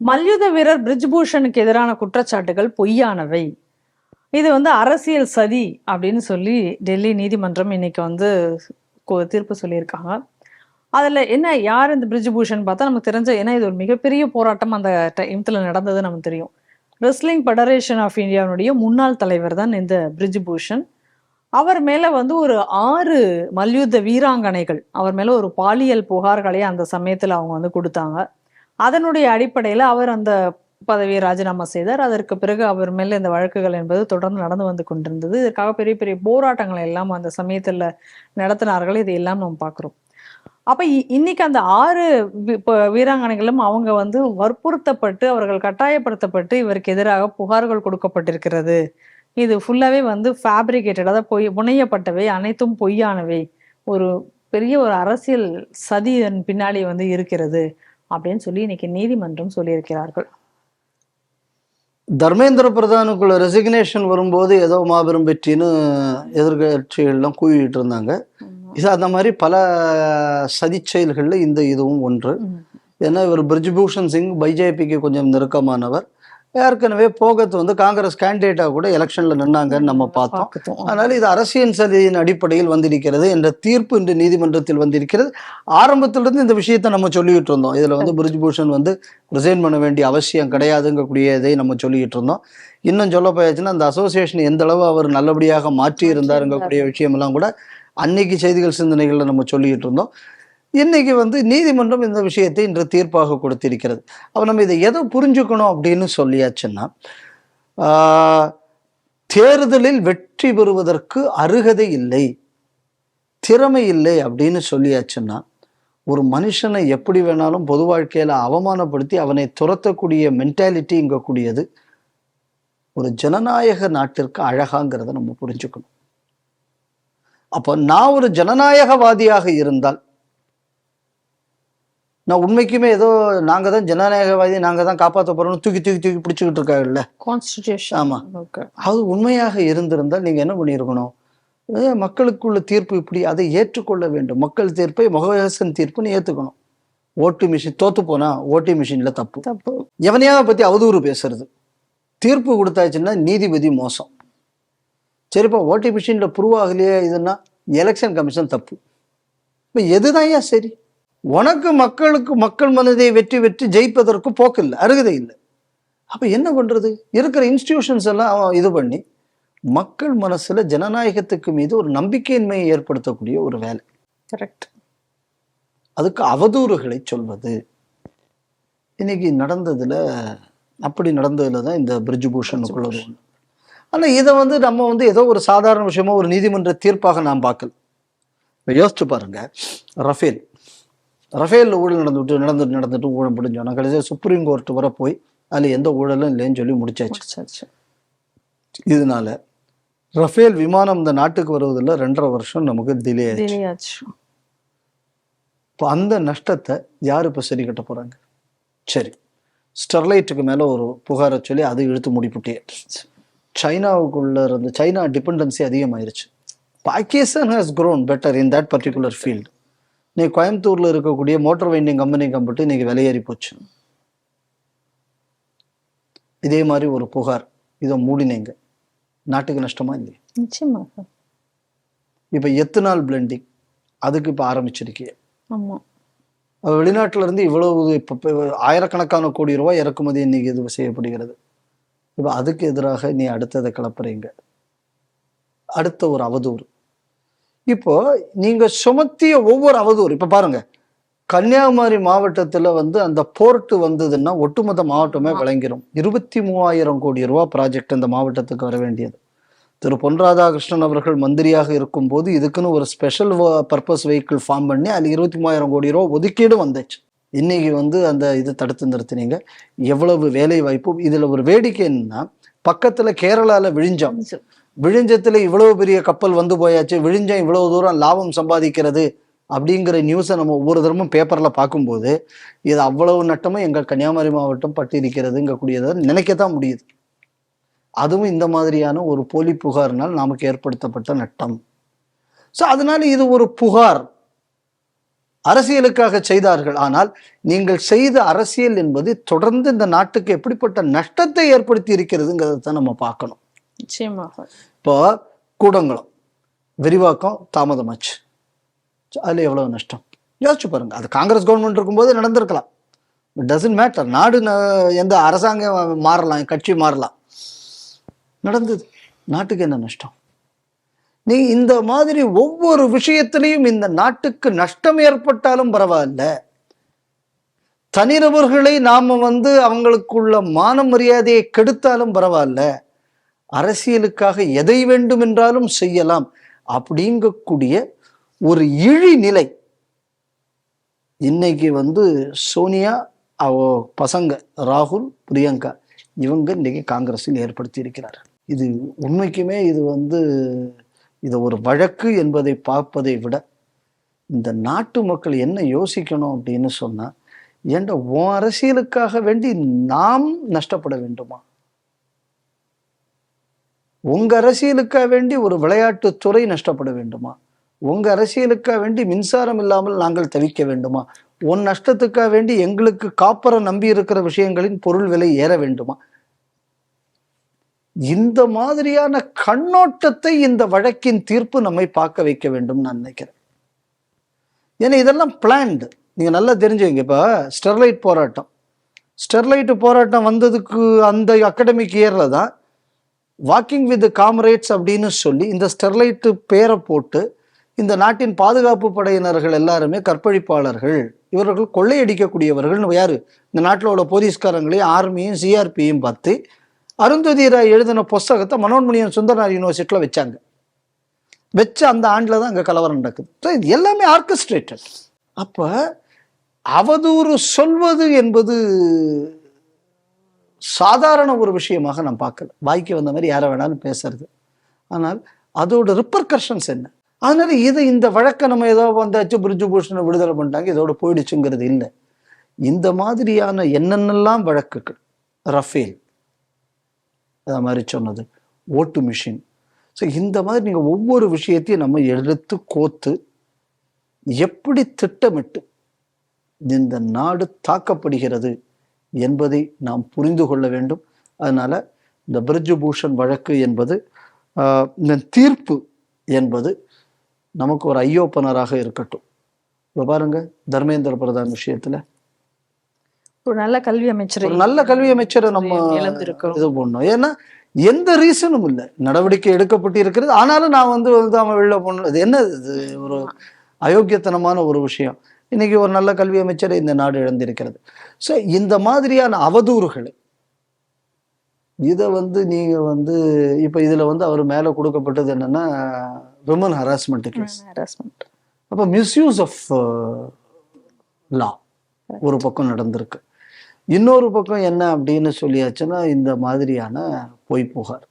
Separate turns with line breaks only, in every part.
மல்யுத்த வீரர் பிரிஜ்பூஷனுக்கு எதிரான குற்றச்சாட்டுகள் பொய்யானவை. இது அரசியல் சதி அப்படின்னு சொல்லி டெல்லி நீதிமன்றம் இன்னைக்கு தீர்ப்பு சொல்லியிருக்காங்க. அதுல என்ன யார் இந்த பிரிஜ்பூஷன் பார்த்தா நமக்கு தெரிஞ்ச, ஏன்னா இது ஒரு மிகப்பெரிய போராட்டம் அந்த டைம்ல நடந்தது நமக்கு தெரியும். ரெஸ்லிங் ஃபெடரேஷன் ஆஃப் இந்தியாவுடைய முன்னாள் தலைவர் தான் இந்த பிரிஜ்பூஷன். அவர் மேல ஒரு 6 மல்யுத்த வீராங்கனைகள் அவர் மேல ஒரு பாலியல் புகார்களை அந்த சமயத்துல அவங்க கொடுத்தாங்க. அதனுடைய அடிப்படையில் அவர் அந்த பதவியை ராஜினாமா செய்தார். அதற்கு பிறகு அவர் மேல இந்த வழக்குகள் என்பது தொடர்ந்து நடந்து வந்து கொண்டிருந்தது. இதற்காக பெரிய பெரிய போராட்டங்களை எல்லாம் அந்த சமயத்துல நடத்தினார்கள். இதையெல்லாம் நம்ம பார்க்கிறோம். அப்ப இன்னைக்கு அந்த 6 வீராங்கனைகளும் அவங்க வற்புறுத்தப்பட்டு, அவர்கள் கட்டாயப்படுத்தப்பட்டு இவருக்கு எதிராக புகார்கள் கொடுக்கப்பட்டிருக்கிறது. இது ஃபுல்லாவே ஃபேப்ரிகேட்டட், அதாவது புனையப்பட்டவை, அனைத்தும் பொய்யானவை, ஒரு பெரிய ஒரு அரசியல் சதி பின்னாடி இருக்கிறது அப்படின்னு சொல்லி இன்னைக்கு நீதிமன்றம் சொல்லியிருக்கிறார்கள்.
தர்மேந்திர பிரதானுக்குள்ள ரெசிக்னேஷன் வரும்போது ஏதோ மாபெரும் வெற்றின்னு எதிர்கட்சிகள்லாம் கூவிட்டு இருந்தாங்க. இது அந்த மாதிரி பல சதி செயல்கள்ல இதுவும் ஒன்று. ஏன்னா இவர் பிரிஜ்பூஷன் சிங் பிஜேபிக்கு கொஞ்சம் நெருக்கமானவர். ஏற்கனவே போகத் காங்கிரஸ் கேண்டிடேட்டா கூட எலெக்ஷன்ல நின்னாங்கன்னு நம்ம பார்த்தோம். அதனால இது அரசியல் சதியின் அடிப்படையில் வந்திருக்கிறது என்ற தீர்ப்பு இன்று நீதிமன்றத்தில் வந்திருக்கிறது. ஆரம்பத்திலிருந்து இந்த விஷயத்தை நம்ம சொல்லிட்டு இருந்தோம். இதுல பிரிஜ்பூஷன் ரிசைன் பண்ண வேண்டிய அவசியம் கிடையாதுங்கக்கூடியதை நம்ம சொல்லிட்டு இருந்தோம். இன்னும் சொல்ல போயாச்சுன்னா அந்த அசோசியேஷன் எந்த அளவு அவர் நல்லபடியாக மாற்றி இருந்தாருங்கக்கூடிய விஷயமெல்லாம் கூட அன்னைக்கு செய்திகள் சிந்தனைகள்ல நம்ம சொல்லிட்டு இருந்தோம். இன்னைக்கு நீதிமன்றம் இந்த விஷயத்தை இன்று தீர்ப்பாக கொடுத்திருக்கிறது. அப்ப நம்ம இதை எதை புரிஞ்சுக்கணும் அப்படின்னு சொல்லியாச்சுன்னா, தேர்தலில் வெற்றி பெறுவதற்கு அருகதை இல்லை, திறமை இல்லை அப்படின்னு சொல்லியாச்சுன்னா, ஒரு மனுஷனை எப்படி வேணாலும் பொது வாழ்க்கையில அவமானப்படுத்தி அவனை துரத்தக்கூடிய மென்டாலிட்டி இங்க கூடியது ஒரு ஜனநாயக நாட்டிற்கு அழகாங்கிறத நம்ம புரிஞ்சுக்கணும். அப்ப நான் ஒரு ஜனநாயகவாதியாக இருந்தால், நான் உண்மைக்குமே ஏதோ நாங்க தான் ஜனநாயகவாதி, நாங்க தான் காப்பாற்ற போறோம்னு தூக்கி தூக்கி தூக்கி பிடிச்சுக்கிட்டு இருக்காங்கல்ல கான்ஸ்டிடியூஷன். ஆமா, அது உண்மையாக இருந்திருந்தால் நீங்க என்ன பண்ணிருக்கணும்? மக்களுக்குள்ள தீர்ப்பு இப்படி, அதை ஏற்றுக்கொள்ள வேண்டும். மக்கள் தீர்ப்பை முகவேசன் தீர்ப்புன்னு ஏத்துக்கணும். ஓட்டு மிஷின் தோத்து போனா ஓட்டு மிஷின்ல தப்பு. எவனையாக பத்தி அவதூறு பேசுறது, தீர்ப்பு கொடுத்தாச்சுன்னா நீதிபதி மோசம். சரிப்பா, ஓட்டு மிஷின்ல ப்ரூவ் ஆகலையே இதுன்னா எலெக்ஷன் கமிஷன் தப்பு. இப்ப எதுதான் ஏன் சரி? உனக்கு மக்கள் மனதை வெற்றி ஜெயிப்பதற்கு போக்கு இல்லை, அருகதை இல்லை. அப்ப என்ன பண்றது? இருக்கிற இன்ஸ்டிடியூஷன்ஸ் எல்லாம் இது பண்ணி மக்கள் மனசுல ஜனநாயகத்துக்கு மீது ஒரு நம்பிக்கையின்மையை ஏற்படுத்தக்கூடிய ஒரு வேலை.
கரெக்ட்.
அதுக்கு அவதூறுகளை சொல்வது இன்னைக்கு நடந்ததுல, அப்படி நடந்ததுலதான் இந்த பிரிஜ்பூஷனுக்குள்ள ஒண்ணு. ஆனா இதை நம்ம ஏதோ ஒரு சாதாரண விஷயமா ஒரு நீதிமன்ற தீர்ப்பாக நாம் பார்க்கல. யோசிச்சு பாருங்க, ரஃபேல் ஊழல் நடந்துட்டு ஊழல் முடிஞ்சோம். கடைசியாக சுப்ரீம் கோர்ட் வர போய் அதுல எந்த ஊழலும் இல்லைன்னு சொல்லி முடிச்சாச்சு. இதனால ரஃபேல் விமானம் இந்த நாட்டுக்கு வருவதில் 2.5 வருஷம் நமக்கு டிலே ஆச்சு. இப்போ அந்த நஷ்டத்தை யாரு இப்ப சரி கட்ட போறாங்க? சரி, ஸ்டெர்லைட்டுக்கு மேல ஒரு புகாரை சொல்லி அதை இழுத்து முடிப்புட்டே. சைனாவுக்குள்ள இருந்து சைனா டிபெண்டன்சி அதிகமாயிருச்சு. Pakistan has grown better in that particular field. இன்னைக்கு கோயம்புத்தூர்ல இருக்கக்கூடிய மோட்டார் வைண்டிங் கம்பெனி கம்பிட்டு இன்னைக்கு விலையேறி போச்சு. இதே மாதிரி ஒரு புகார், இதை மூடினீங்க, நாட்டுக்கு நஷ்டமா இல்லையா?
நிச்சயமாக.
இப்ப எத்தனால் பிளெண்டிங் அதுக்கு இப்ப ஆரம்பிச்சிருக்கீங்க. வெளிநாட்டுல இருந்து இவ்வளவு இப்ப ஆயிரக்கணக்கான கோடி ரூபாய் இறக்குமதி இன்னைக்கு இது செய்யப்படுகிறது. இப்ப அதுக்கு எதிராக நீ அடுத்ததை கிளப்புறீங்க. அடுத்த ஒரு அவதூறு. இப்போ நீங்க சுமத்திய ஒவ்வொரு அவதூறு, இப்ப பாருங்க, கன்னியாகுமரி மாவட்டத்துல அந்த போர்ட் வந்ததுன்னா ஒட்டுமொத்த மாவட்டமே விளங்கிரும். 23,000 கோடி ரூபாய் ப்ராஜெக்ட் அந்த மாவட்டத்துக்கு வர வேண்டியது. திரு பொன் ராதாகிருஷ்ணன் அவர்கள் மந்திரியாக இருக்கும் போது இதுக்குன்னு ஒரு ஸ்பெஷல் பர்பஸ் வெஹிக்கிள் ஃபார்ம் பண்ணி அதுல 23,000 கோடி ரூபாய் ஒதுக்கீடு வந்துச்சு. இன்னைக்கு இது தடுத்து நிறுத்தினீங்க. எவ்வளவு வேலை வாய்ப்பு. இதுல ஒரு வேடிக்கை என்னன்னா, பக்கத்துல கேரளால விழிஞ்சத்துல இவ்வளவு பெரிய கப்பல் போயாச்சு, விழிஞ்சம் இவ்வளவு தூரம் லாபம் சம்பாதிக்கிறது அப்படிங்கிற நியூஸை நம்ம ஒவ்வொரு தரமும் பேப்பர்ல பார்க்கும்போது இது அவ்வளவு நட்டமும் எங்கள் கன்னியாகுமரி மாவட்டம் பட்டிருக்கிறதுங்க கூடியதை நினைக்கத்தான் முடியுது. அதுவும் இந்த மாதிரியான ஒரு போலி புகார்னால் நமக்கு ஏற்படுத்தப்பட்ட நட்டம். ஸோ அதனால இது ஒரு புகார் அரசியலுக்காக செய்தார்கள். ஆனால் நீங்கள் செய்த அரசியல் என்பது தொடர்ந்து இந்த நாட்டுக்கு எப்படிப்பட்ட நஷ்டத்தை ஏற்படுத்தி இருக்கிறதுங்கிறத தான் நம்ம பார்க்கணும்.
நிச்சயமாக.
இப்போ கூடங்குளம் விரிவாக்கம் தாமதமாச்சு, அதுல எவ்வளவு நஷ்டம் யோசிச்சு பாருங்க. அது காங்கிரஸ் கவர்மெண்ட் இருக்கும்போது நடந்திருக்கலாம். It doesn't matter. நாடு எந்த அரசாங்கம் மாறலாம், கட்சி மாறலாம், நடந்தது. நாட்டுக்கு என்ன நஷ்டம்? நீ இந்த மாதிரி ஒவ்வொரு விஷயத்திலையும் இந்த நாட்டுக்கு நஷ்டம் ஏற்பட்டாலும் பரவாயில்ல, தனிநபர்களை நாம அவங்களுக்குள்ள மான மரியாதையை கெடுத்தாலும் பரவாயில்ல, அரசியலுக்காக எதை வேண்டும் என்றாலும் செய்யலாம் அப்படிங்கக்கூடிய ஒரு இழி நிலை இன்னைக்கு சோனியா, அவ பசங்க ராகுல், பிரியங்கா, இவங்க இன்னைக்கு காங்கிரஸில் ஏற்படுத்தி இருக்கிறார். இது உண்மைக்குமே இது ஒரு வழக்கு என்பதை பார்ப்பதை விட இந்த நாட்டு மக்கள் என்ன யோசிக்கணும் அப்படின்னு சொன்னா, ஏன்டா உன் அரசியலுக்காக வேண்டி நாம் நஷ்டப்பட வேண்டுமா? உங்க அரசியலுக்காக வேண்டி ஒரு விளையாட்டுத்துறை நஷ்டப்பட வேண்டுமா? உங்க அரசியலுக்காக வேண்டி மின்சாரம் இல்லாமல் நாங்கள் தவிக்க வேண்டுமா? உன் நஷ்டத்துக்காக வேண்டி எங்களுக்கு காப்பரை நம்பி இருக்கிற விஷயங்களின் பொருள் விலை ஏற வேண்டுமா? இந்த மாதிரியான கண்ணோட்டத்தை இந்த வழக்கின் தீர்ப்பு நம்மை பார்க்க வைக்க வேண்டும் நான் நினைக்கிறேன். ஏன்னா இதெல்லாம் பிளான்டு. நீங்க நல்லா தெரிஞ்சுங்க. இப்ப ஸ்டெர்லைட் போராட்டம் வந்ததுக்கு அந்த அகாடமிக் இயர்ல தான் வாக்கிங் வித் காம்ரேட்ஸ் அப்படின்னு சொல்லி இந்த ஸ்டெர்லைட் பேரை போட்டு இந்த நாட்டின் பாதுகாப்பு படையினர்கள் எல்லாருமே கற்பழிப்பாளர்கள், இவர்கள் கொள்ளையடிக்கக்கூடியவர்கள், யாரு இந்த நாட்டில் உள்ள போலீஸ்காரங்களையும் ஆர்மியும் சிஆர்பியும் பார்த்து அருந்ததி ராய் எழுதின புஸ்தகத்தை மனோன்மணியன் சுந்தரனார் யூனிவர்சிட்டியில் வச்சாங்க. வச்ச அந்த ஆண்டில் தான் அங்கே கலவரம் நடக்குது. இது எல்லாமே ஆர்கஸ்ட்ரேட்டட். அப்போ அவதூறு சொல்வது என்பது சாதாரண ஒரு விஷயமாக நான் பார்க்கல. வாய்க்கு வந்த மாதிரி யாரை வேணாலும் பேசுறது. ஆனால் அதோட ரிப்பர்கஷன்ஸ் என்ன? அதனால இந்த வழக்கை நம்ம ஏதோ வந்தாச்சு, பிரிஜு பூஷனை விடுதலை பண்ணிட்டாங்க, இதோட போயிடுச்சுங்கிறது இல்லை. இந்த மாதிரியான என்னென்னலாம் வழக்குகள், ரஃபேல் அது மாதிரி சொன்னது, ஓட்டு மிஷின், ஸோ இந்த மாதிரி நீங்கள் ஒவ்வொரு விஷயத்தையும் நம்ம எடுத்து கோத்து எப்படி திட்டமிட்டு இந்த நாடு தாக்கப்படுகிறது என்பதை நாம் புரிந்து கொள்ள வேண்டும். அதனால இந்த பிரிஜு பூஷன் வழக்கு என்பது, இந்த தீர்ப்பு என்பது நமக்கு ஒரு ஐ ஓப்பனராக இருக்கட்டும். இப்போ பாருங்க, தர்மேந்திர பிரதான் விஷயத்துல
ஒரு நல்ல கல்வி
அமைச்சரை நம்ம இது பண்ணோம். ஏன்னா எந்த ரீசனும் இல்லை, நடவடிக்கை எடுக்கப்பட்டு இருக்கிறது. ஆனாலும் நான் அவன் வெளில போன இது என்ன, இது ஒரு அயோக்கியத்தனமான ஒரு விஷயம். இன்னைக்கு ஒரு நல்ல கல்வி அமைச்சரை இந்த நாடு இழந்திருக்கிறது. ஸோ இந்த மாதிரியான அவதூறுகளை இதை நீங்க இப்போ இதுல அவர் மேல கொடுக்கப்பட்டது என்னன்னா விமன் ஹராஸ்மெண்ட் கேஸ். அப்போ மிஸ்யூஸ் ஆஃப் லா ஒரு பக்கம் நடந்திருக்கு. இன்னொரு பக்கம் என்ன அப்படின்னு சொல்லியாச்சுன்னா இந்த மாதிரியான பொய் புகார்.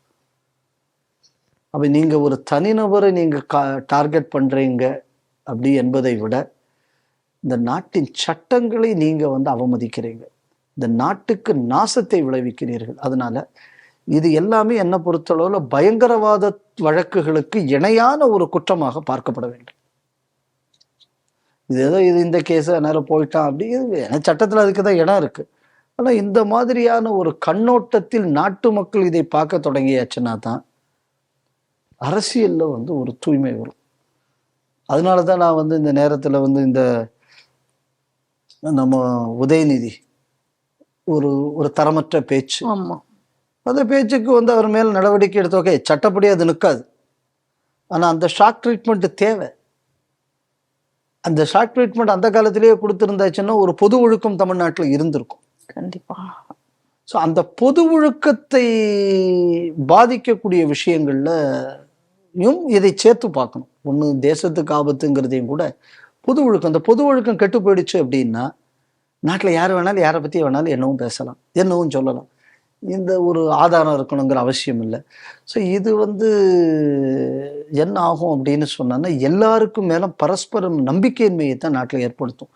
அப்ப நீங்க ஒரு தனிநபரை நீங்க டார்கெட் பண்றீங்க அப்படி என்பதை விட இந்த நாட்டின் சட்டங்களை நீங்க அவமதிக்கிறீங்க, இந்த நாட்டுக்கு நாசத்தை விளைவிக்கிறீர்கள். அதனால இது எல்லாமே என்ன பொறுத்தளவுல பயங்கரவாத வழக்குகளுக்கு இணையான ஒரு குற்றமாக பார்க்கப்பட வேண்டும். இது ஏதோ இந்த கேஸ் நேரம் போயிட்டான் அப்படி, ஏன்னா சட்டத்தில் அதுக்கு தான் இடம் இருக்கு. ஆனால் இந்த மாதிரியான ஒரு கண்ணோட்டத்தில் நாட்டு மக்கள் இதை பார்க்க தொடங்கியாச்சுன்னா தான் அரசியல்ல ஒரு தூய்மை வரும். அதனால தான் நான் இந்த நேரத்தில் இந்த நம்ம உதயநிதி ஒரு தரமற்ற பேச்சு, அந்த பேச்சுக்கு அவர் மேல நடவடிக்கை எடுத்த, ஓகே சட்டப்படி அது நிற்காது, ஆனா அந்த ஷாக் ட்ரீட்மெண்ட் தேவை. அந்த ஷாக் ட்ரீட்மெண்ட் அந்த காலத்திலேயே கொடுத்திருந்தாச்சுன்னா ஒரு பொது ஒழுக்கம் தமிழ்நாட்டில் இருந்திருக்கும்
கண்டிப்பா.
ஸோ அந்த பொது ஒழுக்கத்தை பாதிக்கக்கூடிய விஷயங்கள்லையும் இதை சேர்த்து பார்க்கணும். ஒன்று தேசத்துக்கு ஆபத்துங்கிறதையும் கூட பொது ஒழுக்கம், அந்த பொது ஒழுக்கம் கெட்டு போயிடுச்சு அப்படின்னா நாட்டில் யார் வேணாலும் யாரை பற்றி வேணாலும் என்னவும் பேசலாம், என்னவும் சொல்லலாம். இந்த ஒரு ஆதாரம் இருக்கணுங்கிற அவசியம் இல்லை. ஸோ இது என்ன ஆகும் அப்படின்னு சொன்னா எல்லாருக்கும் மேலே பரஸ்பரம் நம்பிக்கையின்மையை தான் நாட்டில் ஏற்படுத்தும்.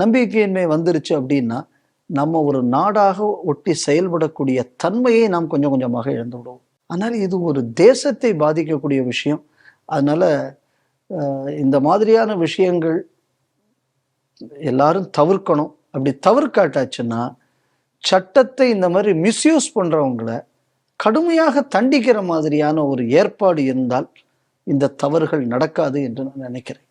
நம்பிக்கையின்மை வந்துருச்சு அப்படின்னா நம்ம ஒரு நாடாக ஒட்டி செயல்படக்கூடிய தன்மையை நாம் கொஞ்சம் கொஞ்சமாக இழந்து விடுவோம். ஆனால் இது ஒரு தேசத்தை பாதிக்கக்கூடிய விஷயம். அதனால இந்த மாதிரியான விஷயங்கள் எல்லாரும் தவிர்க்கணும். அப்படி தவிர்க்காட்டாச்சுன்னா சட்டத்தை இந்த மாதிரி மிஸ்யூஸ் பண்றவங்களை கடுமையாக தண்டிக்கிற மாதிரியான ஒரு ஏற்பாடு இருந்தால் இந்த தவறுகள் நடக்காது என்று நான் நினைக்கிறேன்.